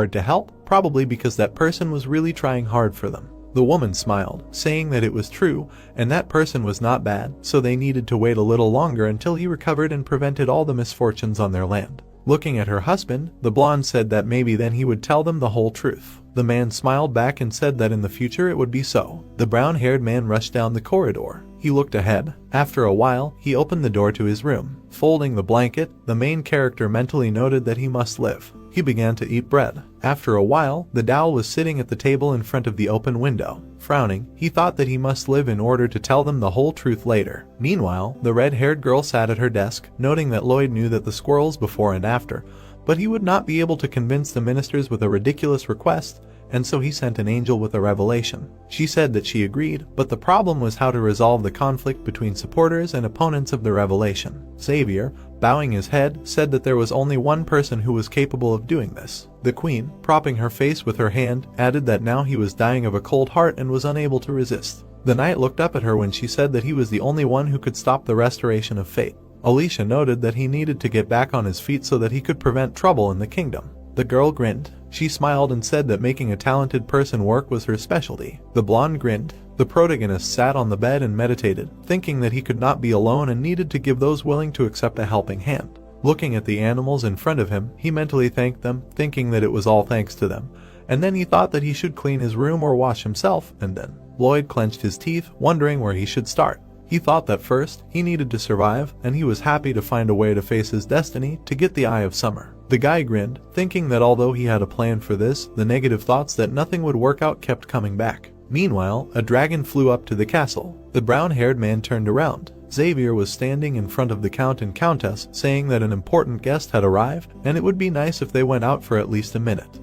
hard to help, probably because that person was really trying hard for them. The woman smiled, saying that it was true, and that person was not bad, so they needed to wait a little longer until he recovered and prevented all the misfortunes on their land. Looking at her husband, the blonde said that maybe then he would tell them the whole truth. The man smiled back and said that in the future it would be so. The brown-haired man rushed down the corridor. He looked ahead. After a while, he opened the door to his room. Folding the blanket, the main character mentally noted that he must live. He began to eat bread. After a while, the doll was sitting at the table in front of the open window. Frowning, he thought that he must live in order to tell them the whole truth later. Meanwhile, the red-haired girl sat at her desk, noting that Lloyd knew that the squirrels before and after, but he would not be able to convince the ministers with a ridiculous request, and so he sent an angel with a revelation. She said that she agreed, but the problem was how to resolve the conflict between supporters and opponents of the revelation. Xavier, bowing his head, said that there was only one person who was capable of doing this. The queen, propping her face with her hand, added that now he was dying of a cold heart and was unable to resist. The knight looked up at her when she said that he was the only one who could stop the restoration of fate. Alicia noted that he needed to get back on his feet so that he could prevent trouble in the kingdom. The girl grinned. She smiled and said that making a talented person work was her specialty. The blonde grinned. The protagonist sat on the bed and meditated, thinking that he could not be alone and needed to give those willing to accept a helping hand. Looking at the animals in front of him, he mentally thanked them, thinking that it was all thanks to them. And then he thought that he should clean his room or wash himself, and then Lloyd clenched his teeth, wondering where he should start. He thought that first, he needed to survive, and he was happy to find a way to face his destiny to get the Eye of Summer. The guy grinned, thinking that although he had a plan for this, the negative thoughts that nothing would work out kept coming back. Meanwhile, a dragon flew up to the castle. The brown-haired man turned around. Xavier was standing in front of the Count and Countess, saying that an important guest had arrived, and it would be nice if they went out for at least a minute.